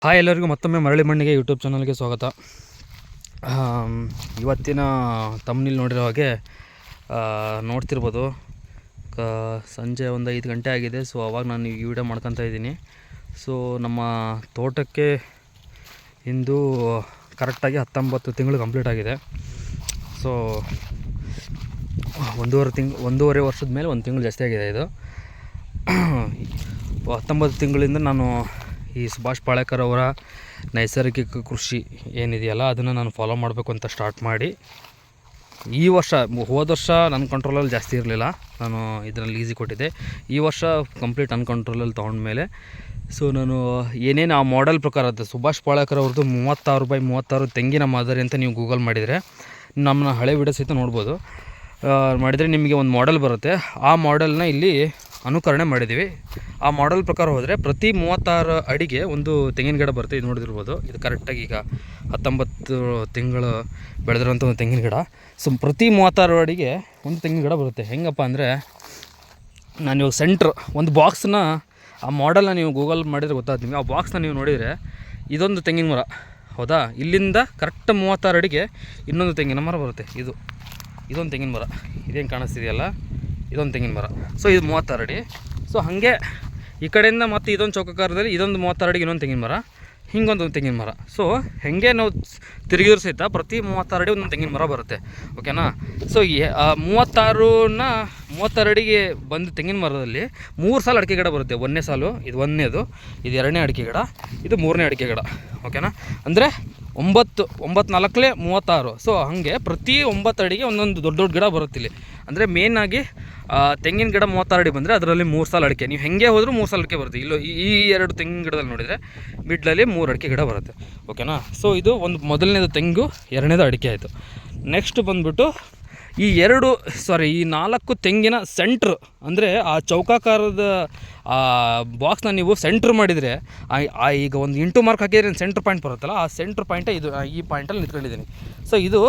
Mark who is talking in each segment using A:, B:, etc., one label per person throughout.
A: Hi ಎಲ್ಲರಿಗೂ ಮತ್ತೊಮ್ಮೆ ಮರಳಿ ಮಣ್ಣಿಗೆ ಯೂಟ್ಯೂಬ್ ಚಾನಲ್ಗೆ ಸ್ವಾಗತ. ಇವತ್ತಿನ ತಮ್ಮನೇಲಿ ನೋಡಿರೋ ಹಾಗೆ ನೋಡ್ತಿರ್ಬೋದು, ಸಂಜೆ ಒಂದು 5 ಗಂಟೆ ಆಗಿದೆ. ಸೊ ಅವಾಗ ನಾನು ಈ ವಿಡಿಯೋ ಮಾಡ್ಕೊತಾ ಇದ್ದೀನಿ. ಸೊ ನಮ್ಮ ತೋಟಕ್ಕೆ ಇಂದು ಕರೆಕ್ಟಾಗಿ 19 ತಿಂಗಳು ಕಂಪ್ಲೀಟ್ ಆಗಿದೆ. ಸೊ ಒಂದೂವರೆ ವರ್ಷದ ಮೇಲೆ 1 ತಿಂಗಳು ಜಾಸ್ತಿ ಆಗಿದೆ. ಇದು 19 ತಿಂಗಳಿಂದ ನಾನು ಈ ಸುಭಾಷ್ ಪಾಳೇಕರ್ ಅವರ ನೈಸರ್ಗಿಕ ಕೃಷಿ ಏನಿದೆಯಲ್ಲ ಅದನ್ನು ನಾನು ಫಾಲೋ ಮಾಡಬೇಕು ಅಂತ ಸ್ಟಾರ್ಟ್ ಮಾಡಿ, ಈ ವರ್ಷ ಹೋದ ವರ್ಷ ನನ್ನ ಕಂಟ್ರೋಲಲ್ಲಿ ಜಾಸ್ತಿ ಇರಲಿಲ್ಲ, ನಾನು ಇದರಲ್ಲಿ ಈಸಿ ಕೊಟ್ಟಿದ್ದೆ. ಈ ವರ್ಷ ಕಂಪ್ಲೀಟ್ ನನ್ನ ಕಂಟ್ರೋಲಲ್ಲಿ ತೊಗೊಂಡ್ಮೇಲೆ ಸೊ ನಾನು ಏನೇನು ಆ ಮಾಡೆಲ್ ಪ್ರಕಾರ ಅದು ಸುಭಾಷ್ ಪಾಳೇಕರ್ ಅವ್ರದ್ದು 36x36 ತೆಂಗಿನ ಮಾದರಿ ಅಂತ ನೀವು ಗೂಗಲ್ ಮಾಡಿದರೆ ನಮ್ಮನ್ನ ಹಳೆ ವಿಡಿಯೋ ಸಹಿತ ನೋಡ್ಬೋದು. ಮಾಡಿದರೆ ನಿಮಗೆ ಒಂದು ಮಾಡೆಲ್ ಬರುತ್ತೆ. ಆ ಮಾಡೆಲ್ನ ಇಲ್ಲಿ ಅನುಕರಣೆ ಮಾಡಿದ್ದೀವಿ. ಆ ಮಾಡೆಲ್ ಪ್ರಕಾರ ಹೋದರೆ ಪ್ರತಿ 36 ಅಡಿಗೆ ಒಂದು ತೆಂಗಿನ ಗಿಡ ಬರುತ್ತೆ. ಇದು ನೋಡಿದಿರ್ಬೋದು, ಇದು ಕರೆಕ್ಟಾಗಿ ಈಗ 19 ತಿಂಗಳು ಬೆಳೆದಿರೋಂಥ ಒಂದು ತೆಂಗಿನ ಗಿಡ. ಸೊ ಪ್ರತಿ 36 ಅಡಿಗೆ ಒಂದು ತೆಂಗಿನ ಗಿಡ ಬರುತ್ತೆ. ಹೆಂಗಪ್ಪ ಅಂದರೆ, ನಾನು ಇವಾಗ ಸೆಂಟ್ರ್ ಒಂದು ಬಾಕ್ಸ್ನ, ಆ ಮಾಡೆಲ್ನ ನೀವು ಗೂಗಲ್ ಮಾಡಿದರೆ ಗೊತ್ತಾಗ್ತದೆ ನಿಮಗೆ. ಆ ಬಾಕ್ಸ್ನ ನೀವು ನೋಡಿದರೆ ಇದೊಂದು ತೆಂಗಿನ ಮರ, ಹೌದಾ? ಇಲ್ಲಿಂದ ಕರೆಕ್ಟ್ 36 ಅಡಿಗೆ ಇನ್ನೊಂದು ತೆಂಗಿನ ಮರ ಬರುತ್ತೆ. ಇದೊಂದು ತೆಂಗಿನ ಮರ, ಇದೇನು ಕಾಣಿಸ್ತಿದೆಯಲ್ಲ, ಇದೊಂದು ತೆಂಗಿನ ಮರ. ಸೊ ಇದು 36 ಅಡಿ. ಸೊ ಹಾಗೆ ಈ ಕಡೆಯಿಂದ ಮತ್ತು ಇದೊಂದು ಚೌಕಾಕಾರದಲ್ಲಿ ಇದೊಂದು 36 ಅಡಿಗೆ ಇನ್ನೊಂದು ತೆಂಗಿನ ಮರ, ಹಿಂಗೊಂದು ತೆಂಗಿನ ಮರ. ಸೊ ಹೇಗೆ ನಾವು ತಿರುಗಿದ್ರು ಸಹಿತ ಪ್ರತಿ 36 ಅಡಿ ಒಂದೊಂದು ತೆಂಗಿನ ಮರ ಬರುತ್ತೆ, ಓಕೆನಾ? ಸೊ 36 ಅಡಿಗೆ ಬಂದು ತೆಂಗಿನ ಮರದಲ್ಲಿ 3 ಸಾಲು ಅಡಿಕೆ ಗಿಡ ಬರುತ್ತೆ. 1ನೇ ಸಾಲು ಇದು 1ನೇದು, ಇದು 2ನೇ ಅಡಿಕೆ ಗಿಡ, ಇದು 3ನೇ ಅಡಿಕೆ ಗಿಡ, ಓಕೆನಾ? ಅಂದರೆ 9 4 36. ಸೊ ಹಾಗೆ ಪ್ರತಿ 9 ಅಡಿಗೆ ಒಂದೊಂದು ದೊಡ್ಡ ದೊಡ್ಡ ಗಿಡ ಬರುತ್ತೆ ಇಲ್ಲಿ. ಅಂದರೆ ಮೇಯ್ನಾಗಿ ತೆಂಗಿನ ಗಿಡ 36 ಅಡಿ ಬಂದರೆ ಅದರಲ್ಲಿ 3 ಸಾಲು ಅಡಿಕೆ, ನೀವು ಹೆಂಗೆ ಹೋದರೂ 3 ಸಾಲು ಅಡಿಕೆ ಬರುತ್ತೆ. ಇಲ್ಲೋ ಈ 2 ತೆಂಗಿನ ಗಿಡದಲ್ಲಿ ನೋಡಿದರೆ ಮಿಡ್ಲಲ್ಲಿ 3 ಅಡಿಕೆ ಗಿಡ ಬರುತ್ತೆ, ಓಕೆನಾ? ಸೊ ಇದು ಒಂದು ಮೊದಲನೇದು ತೆಂಗು, 2ನೇದು ಅಡಿಕೆ ಆಯಿತು. ನೆಕ್ಸ್ಟ್ ಬಂದುಬಿಟ್ಟು ಈ 4 ತೆಂಗಿನ ಸೆಂಟ್ರ್, ಅಂದರೆ ಆ ಚೌಕಾಕಾರದ ಆ ಬಾಕ್ಸ್ನ ನೀವು ಸೆಂಟ್ರ್ ಮಾಡಿದರೆ ಈಗ ಒಂದು ಇಂಟು ಮಾರ್ಕ್ ಹಾಕಿದರೆ ಸೆಂಟ್ರ್ ಪಾಯಿಂಟ್ ಬರುತ್ತಲ್ಲ, ಆ ಸೆಂಟ್ರ್ ಪಾಯಿಂಟೇ ಇದು. ಈ ಪಾಯಿಂಟಲ್ಲಿ ನಿಂತ್ಕೊಂಡಿದ್ದೀನಿ. ಸೊ ಇದು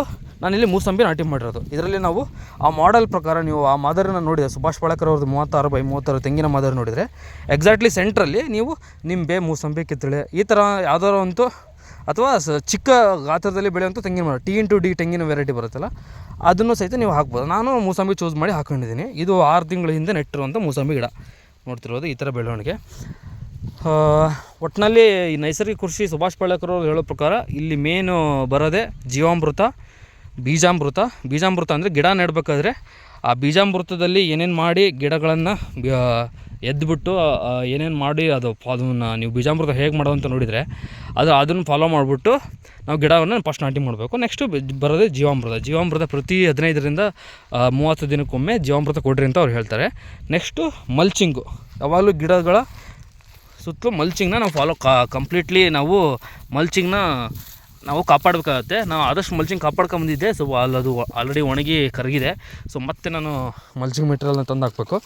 A: ನಾನಿಲ್ಲಿ ಮೂಸಂಬಿ ನಾಟಿ ಮಾಡಿರೋದು. ಇದರಲ್ಲಿ ನಾವು ಆ ಮಾಡೆಲ್ ಪ್ರಕಾರ ನೀವು ಆ ಮಾದರಿನ ನೋಡಿದರೆ, ಸುಭಾಷ್ ಪಾಳೇಕರ್ ಅವ್ರದ್ದು 36x36 ತೆಂಗಿನ ಮಾದರಿ ನೋಡಿದರೆ ಎಕ್ಸಾಕ್ಟ್ಲಿ ಸೆಂಟ್ರಲ್ಲಿ ನೀವು ನಿಂಬೆ, ಮೂಸಂಬಿ, ಕಿತ್ತಳೆ ಈ ಥರ ಯಾವ್ದಾರು ಒಂದು, ಅಥವಾ ಚಿಕ್ಕ ಗಾತ್ರದಲ್ಲಿ ಬೆಳೆಯುವಂಥ ತೆಂಗಿನ ಮರ, T*D ತೆಂಗಿನ ವೆರೈಟಿ ಬರುತ್ತಲ್ಲ, ಅದನ್ನು ಸಹಿತ ನೀವು ಹಾಕ್ಬೋದು. ನಾನು ಮೂಸಂಬಿ ಚೂಸ್ ಮಾಡಿ ಹಾಕ್ಕೊಂಡಿದ್ದೀನಿ. ಇದು 6 ತಿಂಗಳ ಹಿಂದೆ ನೆಟ್ಟಿರುವಂಥ ಮೂಸಂಬಿ ಗಿಡ ನೋಡ್ತಿರೋದು, ಈ ಥರ ಬೆಳವಣಿಗೆ. ಒಟ್ಟಿನಲ್ಲಿ ಈ ನೈಸರ್ಗಿಕ ಕೃಷಿ ಸುಭಾಷ್ ಪಾಳೇಕರ್ ಅವರು ಹೇಳೋ ಪ್ರಕಾರ ಇಲ್ಲಿ ಮೇನು ಬರೋದೇ ಜೀವಾಮೃತ, ಬೀಜಾಮೃತ ಅಂದರೆ ಗಿಡ ನೆಡಬೇಕಾದ್ರೆ ಆ ಬೀಜಾಮೃತದಲ್ಲಿ ಏನೇನು ಮಾಡಿ ಗಿಡಗಳನ್ನು ಎದ್ದುಬಿಟ್ಟು ಏನೇನು ಮಾಡಿ ಅದನ್ನು ನೀವು ಬೀಜಾಮೃತ ಹೇಗೆ ಮಾಡೋದಂತ ನೋಡಿದರೆ ಅದನ್ನು ಫಾಲೋ ಮಾಡಿಬಿಟ್ಟು ನಾವು ಗಿಡವನ್ನು ಫಸ್ಟ್ ನಾಟಿ ಮಾಡಬೇಕು. ನೆಕ್ಸ್ಟು ಬರೋದೇ ಜೀವಾಮೃತ ಪ್ರತಿ 15ರಿಂದ 30 ದಿನಕ್ಕೊಮ್ಮೆ ಜೀವಾಮೃತ ಕೊಡ್ರಿ ಅಂತ ಅವ್ರು ಹೇಳ್ತಾರೆ. ನೆಕ್ಸ್ಟು ಮಲ್ಚಿಂಗು, ಯಾವಾಗಲೂ ಗಿಡಗಳ ಸುತ್ತಲೂ ಮಲ್ಚಿಂಗ್ನ ನಾವು ಕಂಪ್ಲೀಟ್ಲಿ ನಾವು ಮಲ್ಚಿಂಗ್ನ ನಾವು ಕಾಪಾಡಬೇಕಾಗತ್ತೆ. ನಾವು ಆದಷ್ಟು ಮಲ್ಚಿಂಗ್ ಕಾಪಾಡ್ಕೊಂಬಂದಿದ್ದೆ. ಸೊ ಅದು ಆಲ್ರೆಡಿ ಒಣಗಿ ಕರಗಿದೆ. ಸೊ ಮತ್ತೆ ನಾನು ಮಲ್ಚಿಂಗ್ ಮೆಟೀರಿಯಲ್ನ ತಂದು ಹಾಕಬೇಕು.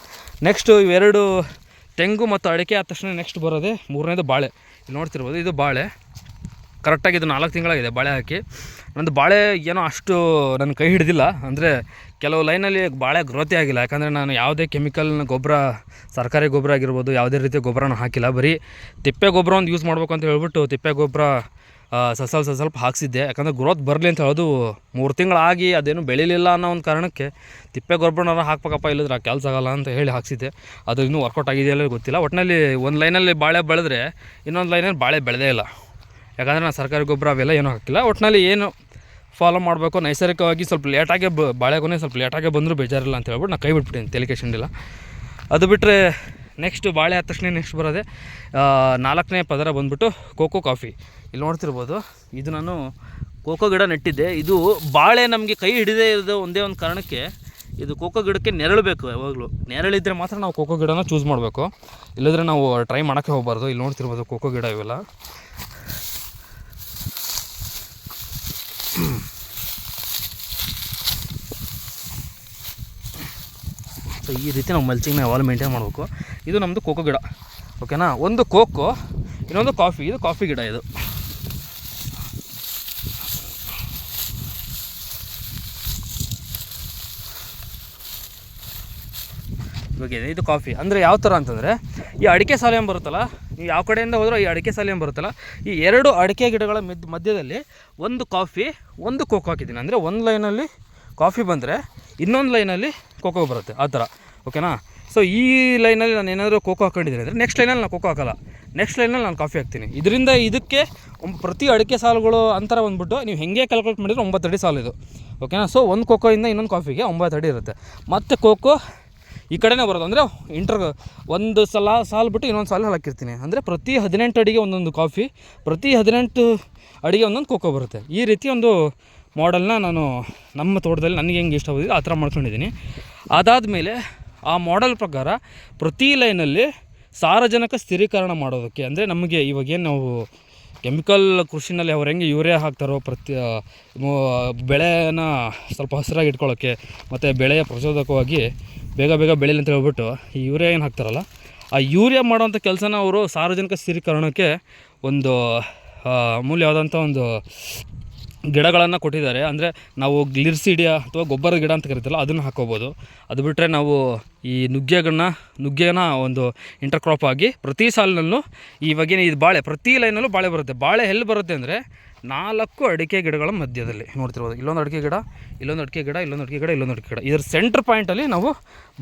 A: ನೆಕ್ಸ್ಟು ಇವೆರಡು ತೆಂಗು ಮತ್ತು ಅಡಿಕೆ ಆದ ತಕ್ಷಣ ನೆಕ್ಸ್ಟ್ ಬರೋದೇ 3ನೇದು ಬಾಳೆ. ಇಲ್ಲಿ ನೋಡ್ತಿರ್ಬೋದು, ಇದು ಬಾಳೆ. ಕರೆಕ್ಟಾಗಿ ಇದು 4 ತಿಂಗಳಾಗಿದೆ ಬಾಳೆ ಹಾಕಿ. ನಂದು ಬಾಳೆ ಏನೋ ಅಷ್ಟು ನನ್ನ ಕೈ ಹಿಡಿದಿಲ್ಲ, ಅಂದರೆ ಕೆಲವು ಲೈನಲ್ಲಿ ಬಾಳೆ ಗ್ರೋತೇ ಆಗಿಲ್ಲ. ಯಾಕಂದರೆ ನಾನು ಯಾವುದೇ ಕೆಮಿಕಲ್ನ ಗೊಬ್ಬರ, ಸರ್ಕಾರಿ ಗೊಬ್ಬರ ಆಗಿರ್ಬೋದು, ಯಾವುದೇ ರೀತಿಯ ಗೊಬ್ಬರನ ಹಾಕಿಲ್ಲ. ಬರೀ ತಿಪ್ಪೆ ಗೊಬ್ಬರ ಒಂದು ಯೂಸ್ ಮಾಡ್ಬೇಕು ಅಂತ ಹೇಳ್ಬಿಟ್ಟು ತಿಪ್ಪೆ ಗೊಬ್ಬರ ಸ್ವಲ್ಪ ಹಾಕ್ಸಿದ್ದೆ. ಯಾಕಂದರೆ ಗ್ರೋತ್ ಬರಲಿ ಅಂತ ಹೇಳೋದು 3 ತಿಂಗಳಾಗಿ ಅದೇನು ಬೆಳೀಲಿಲ್ಲ ಅನ್ನೋ ಒಂದು ಕಾರಣಕ್ಕೆ ತಿಪ್ಪೆ ಗೊಬ್ಬರನಾರ ಹಾಕ್ಬೇಕಪ್ಪ, ಇಲ್ಲದ್ರೆ ಆ ಕೆಲಸ ಆಗಲ್ಲ ಅಂತ ಹೇಳಿ ಹಾಕ್ಸಿದ್ದೆ. ಅದು ಇನ್ನೂ ವರ್ಕೌಟ್ ಆಗಿದೆಯಲ್ಲ ಗೊತ್ತಿಲ್ಲ. ಒಟ್ಟಿನಲ್ಲಿ ಒಂದು ಲೈನಲ್ಲಿ ಬಾಳೆ ಬೆಳೆದ್ರೆ ಇನ್ನೊಂದು ಲೈನಲ್ಲಿ ಬಾಳೆ ಬೆಳೆದೇ ಇಲ್ಲ. ಯಾಕಂದರೆ ನಾನು ಸರ್ಕಾರಿ ಗೊಬ್ಬರ ಅವೆಲ್ಲ ಏನೂ ಹಾಕಿಲ್ಲ. ಒಟ್ಟಿನಲ್ಲಿ ಏನು ಫಾಲೋ ಮಾಡಬೇಕು, ನೈಸರ್ಗಿಕವಾಗಿ ಸ್ವಲ್ಪ ಲೇಟಾಗೆ ಬಾಳೆಗೊನೆ ಸ್ವಲ್ಪ ಲೇಟಾಗೆ ಬಂದರೂ ಬೇಜಾರಿಲ್ಲ ಅಂತ ಹೇಳ್ಬಿಟ್ಟು ನಾನು ಕೈ ಬಿಟ್ಬಿಟ್ಟಿದ್ದೀನಿ, ತಲೆ ಕೆಡಿಸ್ಕೊಂಡಿಲ್ಲ. ಅದು ಬಿಟ್ಟರೆ ನೆಕ್ಸ್ಟ್ ಬಾಳೆ ಆದ ತಕ್ಷಣ ನೆಕ್ಸ್ಟ್ ಬರೋದೆ 4ನೇ ಪದರ ಬಂದುಬಿಟ್ಟು ಕೋಕೋ ಕಾಫಿ. ಇಲ್ಲಿ ನೋಡ್ತಿರ್ಬೋದು, ಇದು ನಾನು ಕೋಕೋ ಗಿಡ ನೆಟ್ಟಿದ್ದೆ. ಇದು ಬಾಳೆ ನಮಗೆ ಕೈ ಹಿಡಿದೇ ಇರೋದು ಒಂದೇ ಒಂದು ಕಾರಣಕ್ಕೆ, ಇದು ಕೋಕೋ ಗಿಡಕ್ಕೆ ನೆರಳು ಬೇಕು. ಯಾವಾಗಲೂ ನೆರಳಿದ್ದರೆ ಮಾತ್ರ ನಾವು ಕೋಕೋ ಗಿಡನ ಚೂಸ್ ಮಾಡಬೇಕು, ಇಲ್ಲದ್ರೆ ನಾವು ಟ್ರೈ ಮಾಡೋಕ್ಕೆ ಹೋಗಬಾರ್ದು. ಇಲ್ಲಿ ನೋಡ್ತಿರ್ಬೋದು ಕೋಕೋ ಗಿಡ ಇವೆಲ್ಲ. ಸೊ ಈ ರೀತಿ ನಾವು ಮಲ್ಚಿಂಗ್ನ ಯಾವಾಗಲೂ ಮೇಂಟೈನ್ ಮಾಡಬೇಕು. ಇದು ನಮ್ಮದು ಕೋಕೋ ಗಿಡ, ಓಕೆನಾ? ಒಂದು ಕೋಕೋ, ಇನ್ನೊಂದು ಕಾಫಿ. ಇದು ಕಾಫಿ ಗಿಡ. ಇದು ಇವಾಗ ಇದು ಕಾಫಿ ಅಂದರೆ ಯಾವ ಥರ ಅಂತಂದರೆ, ಈ ಅಡಿಕೆ ಸಾಲಿಯಂ ಬರುತ್ತಲ್ಲ, ನೀವು ಯಾವ ಕಡೆಯಿಂದ ಹೋದರೂ ಈ ಅಡಿಕೆ ಸಾಲಿಯಂ ಬರುತ್ತಲ್ಲ, ಈ 2 ಅಡಿಕೆ ಗಿಡಗಳ ಮಧ್ಯದಲ್ಲಿ ಒಂದು ಕಾಫಿ, ಒಂದು ಕೋಕೋ ಹಾಕಿದ್ದೀನಿ. ಅಂದರೆ ಒಂದು ಲೈನಲ್ಲಿ ಕಾಫಿ ಬಂದರೆ ಇನ್ನೊಂದು ಲೈನಲ್ಲಿ ಕೋಕೋ ಬರುತ್ತೆ, ಆ ಥರ. ಓಕೆನಾ? ಸೊ ಈ ಲೈನಲ್ಲಿ ನಾನು ಏನಾದರೂ ಕೋಕೋ ಹಾಕೊಂಡಿದ್ದೀನಿ ಅಂದರೆ ನೆಕ್ಸ್ಟ್ ಲೈನಲ್ಲಿ ನಾನು ಕೋಕೋ ಹಾಕೋಲ್ಲ, ನೆಕ್ಸ್ಟ್ ಲೈನಲ್ಲಿ ನಾನು ಕಾಫಿ ಹಾಕ್ತೀನಿ. ಇದರಿಂದ ಇದಕ್ಕೆ ಪ್ರತಿ ಅಡಿಕೆ ಸಾಲುಗಳು ಅಂತರ ಬಂದುಬಿಟ್ಟು ನೀವು ಹೆಂಗೆ ಕ್ಯಾಲ್ಕುಲೇಟ್ ಮಾಡಿದ್ರೆ 9 ಅಡಿ ಸಾಲು ಇದು. ಓಕೆನಾ? ಸೊ ಒಂದು ಕೋಕೋಯಿಂದ ಇನ್ನೊಂದು ಕಾಫಿಗೆ 9 ಅಡಿ ಇರುತ್ತೆ. ಮತ್ತು ಕೋಕೋ ಈ ಕಡೆನೇ ಬರೋದು, ಅಂದರೆ ಒಂದು ಸಾಲು ಬಿಟ್ಟು ಇನ್ನೊಂದು ಸಾಲು ಹಾಕಿರ್ತೀನಿ. ಅಂದರೆ ಪ್ರತಿ 18 ಅಡಿಗೆ ಒಂದೊಂದು ಕಾಫಿ, ಪ್ರತಿ 18 ಅಡಿಗೆ ಒಂದೊಂದು ಕೋಕೋ ಬರುತ್ತೆ. ಈ ರೀತಿ ಒಂದು ಮಾಡೆಲ್ನ ನಾನು ನಮ್ಮ ತೋಟದಲ್ಲಿ ನನಗೆ ಹೆಂಗೆ ಇಷ್ಟ ಬಂದಿದೆ ಆ ಥರ ಮಾಡ್ಕೊಂಡಿದ್ದೀನಿ. ಅದಾದಮೇಲೆ ಆ ಮಾಡೆಲ್ ಪ್ರಕಾರ ಪ್ರತಿ ಲೈನಲ್ಲಿ ಸಾರಜನಕ ಸ್ಥಿರೀಕರಣ ಮಾಡೋದಕ್ಕೆ, ಅಂದರೆ ನಮಗೆ ಇವಾಗೇನು ನಾವು ಕೆಮಿಕಲ್ ಕೃಷಿನಲ್ಲಿ ಅವ್ರು ಹೆಂಗೆ ಯೂರಿಯಾ ಹಾಕ್ತಾರೋ ಬೆಳೆನ ಸ್ವಲ್ಪ ಹಸಿರಾಗಿ ಇಟ್ಕೊಳ್ಳೋಕ್ಕೆ ಮತ್ತು ಬೆಳೆಯ ಪ್ರಚೋದಕವಾಗಿ ಬೇಗ ಬೆಳೆಯಲಿ ಅಂತ ಹೇಳ್ಬಿಟ್ಟು ಈ ಯೂರಿಯಾ ಏನು ಹಾಕ್ತಾರಲ್ಲ, ಆ ಯೂರಿಯಾ ಮಾಡೋವಂಥ ಕೆಲಸನ ಅವರು ಸಾರಜನಕ ಸ್ಥಿರೀಕರಣಕ್ಕೆ ಒಂದು ಅಮೂಲ್ಯವಾದಂಥ ಒಂದು ಗಿಡಗಳನ್ನು ಕೊಟ್ಟಿದ್ದಾರೆ. ಅಂದರೆ ನಾವು ಗ್ಲಿರ್ಸಿಡಿಯಾ ಅಥವಾ ಗೊಬ್ಬರದ ಗಿಡ ಅಂತ ಕರಿತೀವಲ್ಲ, ಅದನ್ನು ಹಾಕೋಬೋದು. ಅದು ಬಿಟ್ಟರೆ ನಾವು ಈ ನುಗ್ಗೆನ ಒಂದು ಇಂಟರ್ಕ್ರಾಪ್ ಆಗಿ ಪ್ರತಿ ಸಾಲಿನಲ್ಲೂ ಇವಾಗೇನು ಇದು ಬಾಳೆ, ಪ್ರತಿ ಲೈನಲ್ಲೂ ಬಾಳೆ ಬರುತ್ತೆ. ಬಾಳೆ ಎಲ್ಲಿ ಬರುತ್ತೆ ಅಂದರೆ 4 ಅಡಿಕೆ ಗಿಡಗಳ ಮಧ್ಯದಲ್ಲಿ ನೋಡ್ತಿರ್ಬೋದು. ಇಲ್ಲೊಂದು ಅಡಿಕೆ ಗಿಡ, ಇಲ್ಲೊಂದು ಅಡಿಕೆ ಗಿಡ, ಇಲ್ಲೊಂದು ಅಡಿಕೆ ಗಿಡ, ಇಲ್ಲೊಂದು ಅಡಿಕೆ ಗಿಡ, ಇದರ ಸೆಂಟ್ರ್ ಪಾಯಿಂಟಲ್ಲಿ ನಾವು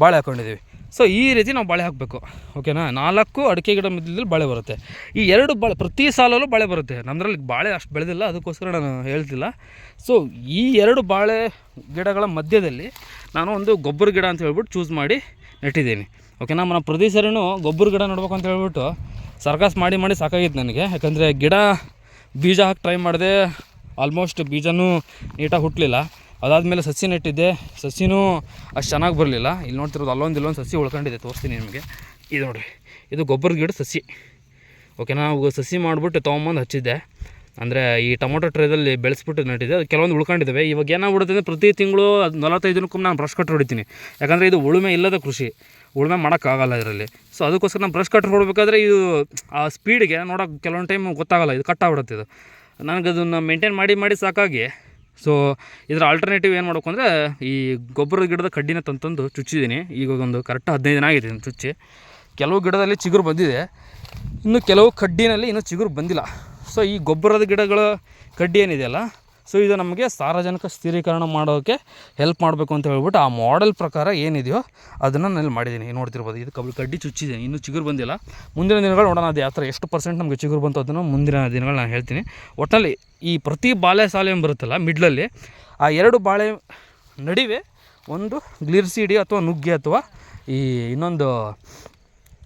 A: ಬಾಳೆ ಹಾಕ್ಕೊಂಡಿದ್ದೀವಿ. ಸೊ ಈ ರೀತಿ ನಾವು ಬಾಳೆ ಹಾಕಬೇಕು. ಓಕೆನಾ? 4 ಅಡಿಕೆ ಗಿಡ ಮಧ್ಯದಲ್ಲಿ ಬಾಳೆ ಬರುತ್ತೆ. ಈ 2 ಬಾಳೆ ಪ್ರತಿ ಸಾಲಲ್ಲೂ ಬಾಳೆ ಬರುತ್ತೆ. ನಮ್ಮದ್ರಲ್ಲಿ ಬಾಳೆ ಅಷ್ಟು ಬೆಳೆದಿಲ್ಲ, ಅದಕ್ಕೋಸ್ಕರ ನಾನು ಹೇಳ್ತಿಲ್ಲ. ಸೊ ಈ 2 ಬಾಳೆ ಗಿಡಗಳ ಮಧ್ಯದಲ್ಲಿ ನಾನು ಒಂದು ಗೊಬ್ಬರ ಗಿಡ ಅಂತ ಹೇಳ್ಬಿಟ್ಟು ಚೂಸ್ ಮಾಡಿ ನೆಟ್ಟಿದ್ದೀನಿ. ಓಕೆನಾ? ನಮ್ಮ ಪ್ರತಿ ಸರಿನೂ ಗೊಬ್ಬರ ಗಿಡ ನೆಡ್ಬೇಕು ಅಂತ ಹೇಳ್ಬಿಟ್ಟು ಸರ್ಕಸ್ ಮಾಡಿ ಸಾಕಾಗಿತ್ತು ನನಗೆ. ಯಾಕಂದರೆ ಬೀಜ ಹಾಕಿ ಟ್ರೈ ಮಾಡಿದೆ, ಆಲ್ಮೋಸ್ಟ್ ಬೀಜನೂ ನೀಟಾಗಿ ಹುಟ್ಟಲಿಲ್ಲ. ಅದಾದಮೇಲೆ ಸಸಿ ನೆಟ್ಟಿದ್ದೆ, ಸಸಿನೂ ಅಷ್ಟು ಚೆನ್ನಾಗಿ ಬರಲಿಲ್ಲ. ಇಲ್ಲಿ ನೋಡ್ತಿರೋದು ಇಲ್ಲೊಂದು ಸಸಿ ಉಳ್ಕೊಂಡಿದೆ, ತೋರಿಸ್ತೀನಿ ನಿಮಗೆ. ಇದು ನೋಡಿ, ಇದು ಗೊಬ್ಬರದ ಗಿಡ ಸಸಿ. ಓಕೆನಾ? ನಾವು ಸಸಿ ಮಾಡಿಬಿಟ್ಟು ತೊಗೊಂಬಂದು ಹಚ್ಚಿದ್ದೆ. ಅಂದರೆ ಈ ಟೊಮೊಟೊ ಟ್ರೇದಲ್ಲಿ ಬೆಳೆಸ್ಬಿಟ್ಟು ನೆಟ್ಟಿದ್ದೆ. ಅದು ಕೆಲವೊಂದು ಉಳ್ಕೊಂಡಿದ್ದಾವೆ. ಇವಾಗ ಏನಾಗ್ಬಿಡುತ್ತೆ ಅಂದರೆ ಪ್ರತಿ ತಿಂಗಳು 45 ದಿನಕ್ಕೊಮ್ಮೆ ನಾನು ಬ್ರಷ್ ಕಟ್ರ್ ಹೊಡಿತೀನಿ. ಯಾಕಂದರೆ ಇದು ಉಳುಮೆ ಇಲ್ಲದ ಕೃಷಿ, ಉಳುಮೆ ಮಾಡೋಕ್ಕಾಗಲ್ಲ ಇದರಲ್ಲಿ. ಸೊ ಅದಕ್ಕೋಸ್ಕರ ನಾನು ಬ್ರಷ್ ಕಟ್ರ್ ಹೊಡಬೇಕಾದ್ರೆ ಇದು ಆ ಸ್ಪೀಡಿಗೆ ನೋಡೋಕೆ ಕೆಲವೊಂದು ಟೈಮ್ ಗೊತ್ತಾಗಲ್ಲ, ಇದು ಕಟ್ಟಾಗ್ಬಿಡುತ್ತೆ. ಇದು ನನಗೆ ಅದನ್ನು ಮೇಂಟೈನ್ ಮಾಡಿ ಸಾಕಾಗಿ, ಸೊ ಇದರ ಆಲ್ಟರ್ನೇಟಿವ್ ಏನು ಮಾಡಬೇಕು ಅಂದರೆ ಈ ಗೊಬ್ಬರದ ಗಿಡದ ಕಡ್ಡಿನ ತಂದು ಚುಚ್ಚಿದ್ದೀನಿ. ಈಗ ಒಂದು ಕರೆಕ್ಟ್ 15 ದಿನ ಆಗಿದೆ ಚುಚ್ಚಿ. ಕೆಲವು ಗಿಡದಲ್ಲಿ ಚಿಗುರು ಬಂದಿದೆ, ಇನ್ನು ಕೆಲವು ಕಡ್ಡಿನಲ್ಲಿ ಇನ್ನೂ ಚಿಗುರು ಬಂದಿಲ್ಲ. ಸೊ ಈ ಗೊಬ್ಬರದ ಗಿಡಗಳ ಕಡ್ಡಿ ಏನಿದೆಯಲ್ಲ, ಸೊ ಇದು ನಮಗೆ ಸಾರಜನಕ ಸ್ಥಿರೀಕರಣ ಮಾಡೋಕ್ಕೆ ಹೆಲ್ಪ್ ಮಾಡಬೇಕು ಅಂತ ಹೇಳ್ಬಿಟ್ಟು ಆ ಮಾಡೆಲ್ ಪ್ರಕಾರ ಏನಿದೆಯೋ ಅದನ್ನು ನಾನು ಮಾಡಿದ್ದೀನಿ. ನೋಡ್ತಿರ್ಬೋದು, ಇದು ಕಡ್ಡಿ ಚುಚ್ಚಿದೆ, ಇನ್ನೂ ಚಿಗುರು ಬಂದಿಲ್ಲ. ಮುಂದಿನ ದಿನಗಳು ನೋಡೋಣ ಅದು ಯಾವ ಥರ ಎಷ್ಟು % ನಮಗೆ ಚಿಗುರು ಬಂತು ಅದನ್ನು ಮುಂದಿನ ದಿನಗಳು ನಾನು ಹೇಳ್ತೀನಿ. ಒಟ್ಟಿನಲ್ಲಿ ಈ ಪ್ರತಿ ಬಾಳೆ ಸಾಲು ಏನು ಬರುತ್ತಲ್ಲ ಮಿಡ್ಲಲ್ಲಿ, ಆ 2 ಬಾಳೆ ನಡುವೆ ಒಂದು ಗ್ಲಿರ್ಸಿಡಿ ಅಥವಾ ನುಗ್ಗೆ ಅಥವಾ ಈ ಇನ್ನೊಂದು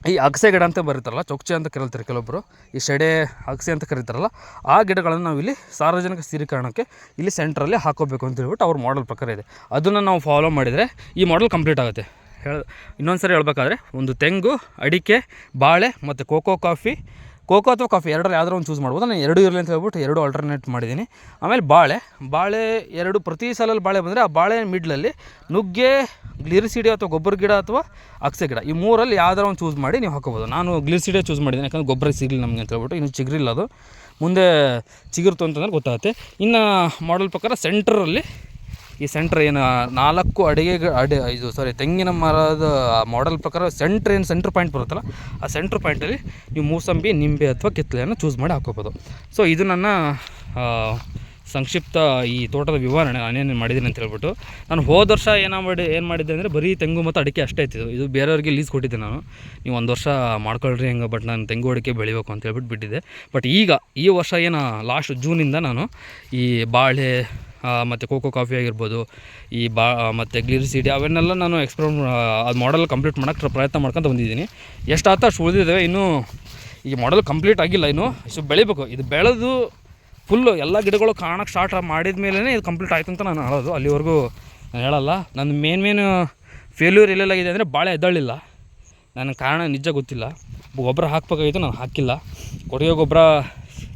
A: ಈ ಅಗಸೆ ಗಿಡ ಅಂತ ಬರುತ್ತಲ್ಲ, ಚೊಕ್ಚೆ ಅಂತ ಕರೀತಾರೆ ಕೆಲವೊಬ್ಬರು, ಈ ಸೆಡೆ ಅಗಸೆ ಅಂತ ಕರೀತಾರಲ್ಲ, ಆ ಗಿಡಗಳನ್ನು ನಾವಿಲ್ಲಿ ಸಾರ್ವಜನಿಕ ಸ್ಥಿರೀಕರಣಕ್ಕೆ ಇಲ್ಲಿ ಸೆಂಟ್ರಲ್ಲಿ ಹಾಕೋಬೇಕು ಅಂತ ಹೇಳ್ಬಿಟ್ಟು ಅವ್ರ ಮಾಡೆಲ್ ಪ್ರಕಾರ ಇದೆ. ಅದನ್ನು ನಾವು ಫಾಲೋ ಮಾಡಿದರೆ ಈ ಮಾಡೆಲ್ ಕಂಪ್ಲೀಟ್ ಆಗುತ್ತೆ. ಇನ್ನೊಂದು ಸರಿ ಹೇಳ್ಬೇಕಾದ್ರೆ ಒಂದು ತೆಂಗು, ಅಡಿಕೆ, ಬಾಳೆ ಮತ್ತು ಕೋಕೋ ಅಥವಾ ಕಾಫಿ ಎರಡರಲ್ಲಿ ಯಾವ್ದಾರು ಒಂದು ಚೂಸ್ ಮಾಡ್ಬೋದು. ನಾನು 2 ಇರಲಿ ಅಂತ ಹೇಳ್ಬಿಟ್ಟು 2 ಆಲ್ಟರ್ನೇಟ್ ಮಾಡಿದ್ದೀನಿ. ಆಮೇಲೆ ಬಾಳೆ 2 ಪ್ರತಿ ಸಾಲಲ್ಲಿ ಬಾಳೆ ಬಂದರೆ ಆ ಬಾಳೆ ಮಿಡ್ಲಲ್ಲಿ ನುಗ್ಗೆ, ಗ್ಲಿರಿಸಿಡಿ ಅಥವಾ ಗೊಬ್ಬರ ಗಿಡ ಅಥವಾ ಅಗಸೆ ಗಿಡ, ಈ 3ರಲ್ಲಿ ಯಾವ್ದಾರು ಒಂದು ಚೂಸ್ ಮಾಡಿ ನೀವು ಹಾಕೋಬೋದು. ನಾನು ಗ್ಲಿರಿಸಿಡಿಯೇ ಚೂಸ್ ಮಾಡಿದ್ದೀನಿ, ಯಾಕಂದರೆ ಗೊಬ್ಬರ ಸಿಗಲಿ ನಮಗೆ ಅಂತ ಹೇಳ್ಬಿಟ್ಟು. ಇನ್ನು ಚಿಗುರಿಲ್ಲ, ಅದು ಮುಂದೆ ಚಿಗುರ್ತು ಅಂತಂದ್ರೆ ಗೊತ್ತಾಗುತ್ತೆ. ಇನ್ನು ಮಾಡೆಲ್ ಪ್ರಕಾರ ಸೆಂಟ್ರಲ್ಲಿ ಈ ಸೆಂಟ್ರ್ ಏನು 4 ತೆಂಗಿನ ಮರದ ಮಾಡೆಲ್ ಪ್ರಕಾರ ಸೆಂಟ್ರ್ ಪಾಯಿಂಟ್ ಬರುತ್ತಲ್ಲ, ಆ ಸೆಂಟ್ರ್ ಪಾಯಿಂಟಲ್ಲಿ ನೀವು ಮೂಸಂಬಿ, ನಿಂಬೆ ಅಥವಾ ಕಿತ್ತಳೆಯನ್ನು ಚೂಸ್ ಮಾಡಿ ಹಾಕೋಬೋದು. ಸೊ ಇದು ನನ್ನ ಸಂಕ್ಷಿಪ್ತ ಈ ತೋಟದ ವಿವರಣೆ, ನಾನೇನು ಮಾಡಿದ್ದೀನಿ ಅಂತ ಹೇಳ್ಬಿಟ್ಟು. ನಾನು ಹೋದ ವರ್ಷ ಏನು ಮಾಡಿದ್ದೆ ಅಂದರೆ ಬರೀ ತೆಂಗು ಮತ್ತು ಅಡಿಕೆ ಅಷ್ಟೇ ಇತ್ತು. ಇದು ಬೇರೆಯವ್ರಿಗೆ ಲೀಸ್ ಕೊಟ್ಟಿದ್ದೆ ನಾನು, ನೀವು 1 ವರ್ಷ ಮಾಡ್ಕೊಳ್ರಿ ಹೆಂಗೆ, ಬಟ್ ನಾನು ತೆಂಗು ಅಡಿಕೆ ಬೆಳಿಬೇಕು ಅಂತ ಹೇಳ್ಬಿಟ್ಟು ಬಿಟ್ಟಿದ್ದೆ. ಬಟ್ ಈ ವರ್ಷ ಏನು ಲಾಸ್ಟ್ ಜೂನಿಂದ ನಾನು ಈ ಬಾಳೆ ಮತ್ತು ಕೋಕೋ ಕಾಫಿ ಆಗಿರ್ಬೋದು, ಈ ಮತ್ತು ಗ್ಲಿರಿಸಿಡಿ ಅವನ್ನೆಲ್ಲ ನಾನು ಅದು ಮಾಡೆಲ್ ಕಂಪ್ಲೀಟ್ ಮಾಡೋಕ್ಕೆ ಪ್ರಯತ್ನ ಮಾಡ್ಕೊತ ಬಂದಿದ್ದೀನಿ. ಎಷ್ಟಾಗ್ತಾ ಅಷ್ಟು ಉಳಿದಿದ್ದಾವೆ. ಇನ್ನೂ ಈ ಮಾಡೆಲ್ ಕಂಪ್ಲೀಟ್ ಆಗಿಲ್ಲ, ಇನ್ನೂ ಇಷ್ಟು ಬೆಳಿಬೇಕು. ಇದು ಬೆಳೆದು ಫುಲ್ಲು ಎಲ್ಲ ಗಿಡಗಳು ಕಾಣೋಕ್ಕೆ ಸ್ಟಾರ್ಟ್ ಮಾಡಿದ ಮೇಲೇ ಇದು ಕಂಪ್ಲೀಟ್ ಆಯಿತು ಅಂತ ನಾನು ಹೇಳೋದು. ಅಲ್ಲಿವರೆಗೂ ನಾನು ಹೇಳಲ್ಲ. ನನ್ನ ಮೇನ್ ಫೇಲ್ಯೂರ್ ಎಲ್ಲೆಲ್ಲಾಗಿದೆ ಅಂದರೆ ಬಾಳೆ ಎದ್ದಳಿಲ್ಲ. ನನಗೆ ಕಾರಣ ನಿಜ ಗೊತ್ತಿಲ್ಲ. ಗೊಬ್ಬರ ಹಾಕಬೇಕಾಗಿತ್ತು, ನಾನು ಹಾಕಿಲ್ಲ. ಕೊಟ್ಟಿಗೆ ಗೊಬ್ಬರ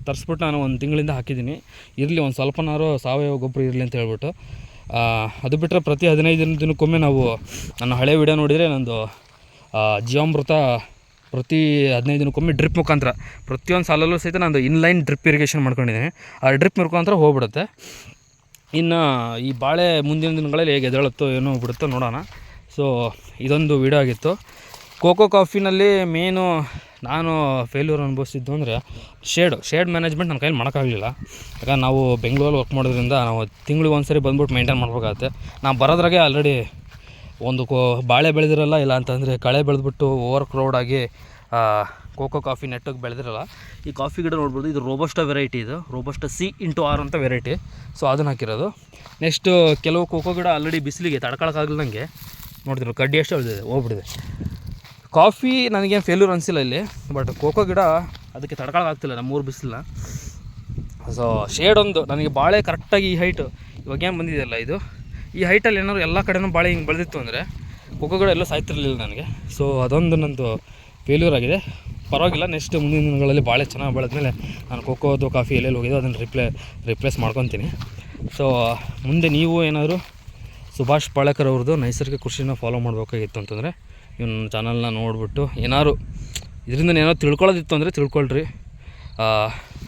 A: ತರಿಸ್ಬಿಟ್ಟು ನಾನು 1 ತಿಂಗಳಿಂದ ಹಾಕಿದ್ದೀನಿ. ಇರಲಿ ಒಂದು ಸ್ವಲ್ಪನಾರು ಸಾವಯವ ಗೊಬ್ಬರ ಇರಲಿ ಅಂತ ಹೇಳ್ಬಿಟ್ಟು. ಅದು ಬಿಟ್ಟರೆ ಪ್ರತಿ 15 ದಿನಕ್ಕೊಮ್ಮೆ ನಾವು ನನ್ನ ಹಳೆ ವಿಡಿಯೋ ನೋಡಿದರೆ ನಂದು ಜೀವಾಮೃತ ಪ್ರತಿ 15 ದಿನಕ್ಕೊಮ್ಮೆ ಡ್ರಿಪ್ ಮುಖಾಂತರ ಪ್ರತಿಯೊಂದು ಸಾಲಲ್ಲೂ ಸಹಿತ ನಾನು ಇನ್ಲೈನ್ ಡ್ರಿಪ್ ಇರಿಗೇಷನ್ ಮಾಡ್ಕೊಂಡಿದ್ದೀನಿ. ಆ ಡ್ರಿಪ್ ಮುಖಾಂತರ ಹೋಗ್ಬಿಡುತ್ತೆ. ಇನ್ನು ಈ ಬಾಳೆ ಮುಂದಿನ ದಿನಗಳಲ್ಲಿ ಹೇಗೆ ಎದ್ದೇಳುತ್ತೋ ಏನೋ ಬಿಡುತ್ತೋ ನೋಡೋಣ. ಸೊ ಇದೊಂದು ವಿಡಿಯೋ ಆಗಿತ್ತು. ಕೋಕೋ ಕಾಫಿನಲ್ಲಿ ಮೇನು ನಾನು ಫೇಲ್ಯೂರ್ ಅನುಭವಿಸಿದ್ದು ಅಂದರೆ ಶೇಡ್ ಮ್ಯಾನೇಜ್ಮೆಂಟ್ ನನ್ನ ಕೈಲಿ ಮಾಡೋಕ್ಕಾಗಲಿಲ್ಲ. ಯಾಕಂದ್ರೆ ನಾವು ಬೆಂಗಳೂರಲ್ಲಿ ವರ್ಕ್ ಮಾಡೋದ್ರಿಂದ ನಾವು ತಿಂಗ್ಳಿಗೆ ಒಂದು ಸರಿ ಬಂದ್ಬಿಟ್ಟು ಮೇಂಟೈನ್ ಮಾಡ್ಬೇಕಾಗತ್ತೆ. ನಾವು ಬರೋದ್ರಾಗೆ ಆಲ್ರೆಡಿ ಒಂದು ಬಾಳೆ ಬೆಳೆದಿರಲ್ಲ, ಇಲ್ಲ ಅಂತಂದರೆ ಕಳೆ ಬೆಳೆದ್ಬಿಟ್ಟು ಓವರ್ ಕ್ರೌಡ್ ಆಗಿ ಕೋಕೋ ಕಾಫಿ ನೆಟ್ಟಗೆ ಬೆಳೆದಿರಲ್ಲ. ಈ ಕಾಫಿ ಗಿಡ ನೋಡ್ಬೋದು, ಇದು ರೋಬಸ್ಟ ವೆರೈಟಿ, ಇದು ರೋಬಸ್ಟ C/R ಅಂತ ವೆರೈಟಿ. ಸೊ ಅದನ್ನು ಹಾಕಿರೋದು. ನೆಕ್ಸ್ಟು ಕೆಲವು ಕೋಕೋ ಗಿಡ ಆಲ್ರೆಡಿ ಬಿಸಿಲಿಗೆ ತಡ್ಕೊಳಕ್ಕಾಗಲ್ದಂಗೆ ನೋಡ್ತಿರೋ ಕಡ್ಡಿ ಎಷ್ಟು ಬೆಳೆದಿದೆ, ಹೋಗ್ಬಿಟ್ಟಿದೆ. ಕಾಫಿ ನನಗೇನು ಫೇಲ್ಯೂರ್ ಅನಿಸಿಲ್ಲ ಇಲ್ಲಿ, ಬಟ್ ಕೋಕೋ ಗಿಡ ಅದಕ್ಕೆ ತಡ್ಕೊಳಕ್ಕಾಗ್ತಿಲ್ಲ ನಮ್ಮೂರು ಬಿಸಿಲನ್ನ. ಸೊ ಶೇಡೊಂದು ನನಗೆ ಬಾಳೆ ಕರೆಕ್ಟಾಗಿ ಈ ಹೈಟು ಇವಾಗೇನು ಬಂದಿದೆಯಲ್ಲ, ಇದು ಈ ಹೈಟಲ್ಲಿ ಏನಾದ್ರು ಎಲ್ಲ ಕಡೆನೂ ಬಾಳೆ ಹಿಂಗೆ ಬೆಳೆದಿತ್ತು ಅಂದರೆ ಕೋಕೋ ಗಿಡ ಎಲ್ಲೂ ಸಾಯ್ತಿರಲಿಲ್ಲ ನನಗೆ. ಸೊ ಅದೊಂದು ನಂದು ಫೇಲ್ಯೂರ್ ಆಗಿದೆ. ಪರವಾಗಿಲ್ಲ, ನೆಕ್ಸ್ಟ್ ಮುಂದಿನ ದಿನಗಳಲ್ಲಿ ಬಾಳೆ ಚೆನ್ನಾಗಿ ಬೆಳೆದ್ಮೇಲೆ ನಾನು ಕೋಕೋದು ಕಾಫಿ ಎಲ್ಲೆಲ್ಲಿ ಹೋಗಿದ್ದು ಅದನ್ನು ರಿಪ್ಲೇಸ್ ಮಾಡ್ಕೊತೀನಿ. ಸೊ ಮುಂದೆ ನೀವು ಏನಾದರೂ ಸುಭಾಷ್ ಪಾಳೇಕರ್ ಅವ್ರದ್ದು ನೈಸರ್ಗಿಕ ಕೃಷಿನ ಫಾಲೋ ಮಾಡಬೇಕಾಗಿತ್ತು ಅಂತಂದರೆ ಇವನ್ನ ಚಾನಲ್ನ ನೋಡಿಬಿಟ್ಟು ಏನಾದ್ರು ಇದರಿಂದ ಏನಾದ್ರು ತಿಳ್ಕೊಳ್ಳೋದಿತ್ತು ಅಂದರೆ ತಿಳ್ಕೊಳ್ರಿ,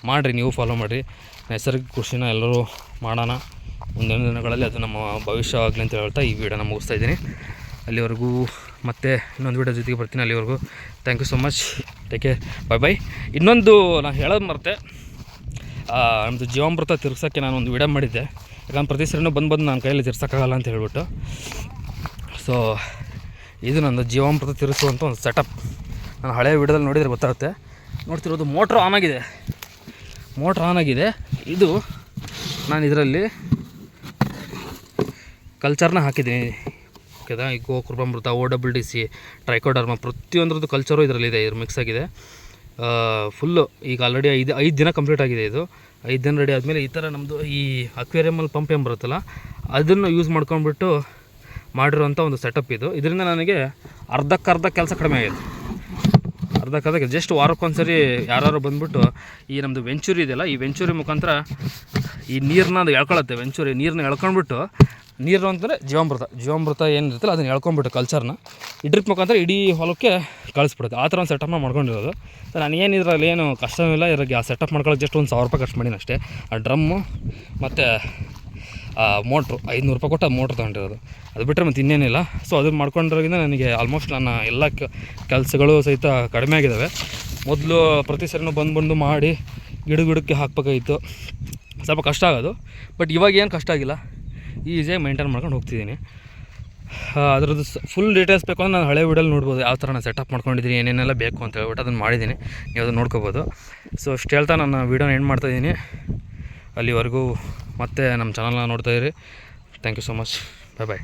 A: ಮಾಡಿರಿ, ನೀವು ಫಾಲೋ ಮಾಡಿರಿ. ನೈಸರ್ಗಿಕ ಕೃಷಿನ ಎಲ್ಲರೂ ಮಾಡೋಣ. ಮುಂದಿನ ದಿನಗಳಲ್ಲಿ ಅದು ನಮ್ಮ ಭವಿಷ್ಯ ಆಗಲಿ ಅಂತ ಹೇಳ್ತಾ ಈ ವಿಡಿಯೋನ ಮುಗಿಸ್ತಾ ಇದ್ದೀನಿ. ಅಲ್ಲಿವರೆಗೂ ಮತ್ತೆ ಇನ್ನೊಂದು ವಿಡಿಯೋ ಜೊತೆಗೆ ಬರ್ತೀನಿ. ಅಲ್ಲಿವರೆಗೂ thank you so much, take care, bye. ಇನ್ನೊಂದು ನಾನು ಹೇಳೋದು ಮರೆತೆ, ನಮ್ಮದು ಜೀವಾಮೃತ ತಿರ್ಸೋಕ್ಕೆ ನಾನು ಒಂದು ವಿಡಿಯೋ ಮಾಡಿದ್ದೆ. ಯಾಕಂದ್ರೆ ಪ್ರತಿ ಸರಿನೂ ಬಂದು ನನ್ನ ಕೈಯಲ್ಲಿ ತಿರ್ಸೋಕ್ಕಾಗಲ್ಲ ಅಂತ ಹೇಳ್ಬಿಟ್ಟು. ಸೊ ಇದು ನಂದು ಜೀವಾಮೃತ ತಿರ್ಸುವಂಥ ಒಂದು ಸೆಟಪ್. ನಾನು ಹಳೆಯ ವಿಡಿಯೋದಲ್ಲಿ ನೋಡಿದರೆ ಗೊತ್ತಾಗುತ್ತೆ. ನೋಡ್ತಿರೋದು ಮೋಟ್ರ್ ಆನ್ ಆಗಿದೆ. ಇದು ನಾನು ಇದರಲ್ಲಿ ಕಲ್ಚರ್ನ ಹಾಕಿದ್ದೀನಿ. ಓಕೆದಾ, ಈ ಗೋಕೃಪಾಮೃತ, OWDC, ಟ್ರೈಕೋಡರ್ಮ ಪ್ರತಿಯೊಂದ್ರದ್ದು ಕಲ್ಚರು ಇದರಲ್ಲಿದೆ, ಇದ್ರ ಮಿಕ್ಸ್ ಆಗಿದೆ ಫುಲ್ಲು. ಈಗ ಆಲ್ರೆಡಿ 5 ದಿನ ಕಂಪ್ಲೀಟ್ ಆಗಿದೆ. ಇದು 5 ದಿನ ರೆಡಿ ಆದಮೇಲೆ ಈ ಥರ ನಮ್ಮದು ಈ ಅಕ್ವೇರಿಯಮಲ್ಲಿ ಪಂಪ್ ಏನು ಬರುತ್ತಲ್ಲ ಅದನ್ನು ಯೂಸ್ ಮಾಡ್ಕೊಂಡ್ಬಿಟ್ಟು ಮಾಡಿರೋಂಥ ಒಂದು ಸೆಟಪ್ ಇದು. ಇದರಿಂದ ನನಗೆ ಅರ್ಧಕ್ಕರ್ಧ ಕೆಲಸ ಕಡಿಮೆ ಆಗಿದೆ. ಅರ್ಧಕ್ಕರ್ಧಕ್ಕೆ ಜಸ್ಟ್ ವಾರಕ್ಕೊಂದ್ಸರಿ ಯಾರು ಬಂದುಬಿಟ್ಟು ಈ ನಮ್ಮದು ವೆಂಚೂರಿ ಇದೆಯಲ್ಲ, ಈ ವೆಂಚೂರಿ ಮುಖಾಂತರ ಈ ನೀರನ್ನ ಅದು ಎಳ್ಕೊಳತ್ತೆ. ವೆಂಚೂರಿ ನೀರನ್ನ ಎಳ್ಕೊಂಡ್ಬಿಟ್ಟು, ನೀರು ಅಂತಂದರೆ ಜೀವಾಮೃತ ಏನಿರುತ್ತಲ್ಲ ಅದನ್ನು ಎಳ್ಕೊಂಡ್ಬಿಟ್ಟು ಕಲ್ಚರ್ನ ಈ ಡ್ರಿಪ್ ಮುಖಾಂತರ ಇಡೀ ಹೊಲಕ್ಕೆ ಕಳಿಸ್ಬಿಡುತ್ತೆ. ಆ ಥರ ಒಂದು ಸೆಟಪ್ನ ಮಾಡ್ಕೊಂಡಿರೋದು. ಸೊ ನನಗೇನು ಇದರಲ್ಲಿ ಏನು ಕಷ್ಟವಿಲ್ಲ. ಇದ್ರಾಗೆ ಆ ಸೆಟಪ್ ಮಾಡ್ಕೊಳ್ಳೋಕೆ ಜಸ್ಟ್ ಒಂದು 1000 ರೂಪಾಯಿ ಖರ್ಚು ಮಾಡಿನಿ ಅಷ್ಟೇ. ಆ ಡ್ರಮ್ಮು ಮತ್ತು ಮೋಟ್ರು 500 ರೂಪಾಯಿ ಕೊಟ್ಟು ಮೋಟ್ರ್ ತೊಗೊಂಡಿರೋದು, ಅದು ಬಿಟ್ಟರೆ ಮತ್ತು ಇನ್ನೇನಿಲ್ಲ. ಸೊ ಅದನ್ನು ಮಾಡ್ಕೊಂಡಿರೋದ್ರಿಂದ ನನಗೆ ಆಲ್ಮೋಸ್ಟ್ ನನ್ನ ಎಲ್ಲ ಕೆಲಸಗಳು ಸಹಿತ ಕಡಿಮೆ ಆಗಿದ್ದಾವೆ. ಮೊದಲು ಪ್ರತಿ ಸರಿನೂ ಬಂದು ಮಾಡಿ ಗಿಡಕ್ಕೆ ಹಾಕಬೇಕಾಗಿತ್ತು, ಸ್ವಲ್ಪ ಕಷ್ಟ ಆಗೋದು. ಬಟ್ ಇವಾಗ ಏನು ಕಷ್ಟ ಆಗಿಲ್ಲ, ಈಸಿಯಾಗಿ ಮೇಂಟೈನ್ ಮಾಡ್ಕೊಂಡು ಹೋಗ್ತಿದ್ದೀನಿ. ಅದರದ್ದು ಫುಲ್ ಡೀಟೇಲ್ಸ್ ಬೇಕು ಅಂದರೆ ನಾನು ಹಳೆ ವಿಡಿಯೋಲಿ ನೋಡ್ಬೋದು, ಯಾವ ಥರ ನಾನು ಸೆಟಪ್ ಮಾಡ್ಕೊಂಡಿದ್ದೀನಿ, ಏನೇನೆಲ್ಲ ಬೇಕು ಅಂತ ಹೇಳ್ಬಿಟ್ಟು ಅದನ್ನು ಮಾಡಿದ್ದೀನಿ. ನೀವು ಅದನ್ನು ನೋಡ್ಕೋಬೋದು. ಸೊ ಅಷ್ಟು ಹೇಳ್ತಾ ನನ್ನ ವೀಡಿಯೋನ ಎಂಡ್ ಮಾಡ್ತಾಯಿದ್ದೀನಿ. ಅಲ್ಲಿವರೆಗೂ ಮತ್ತೆ ನಮ್ಮ ಚಾನಲ್ನ ನೋಡ್ತಾಯಿರಿ. Thank you so much, bye.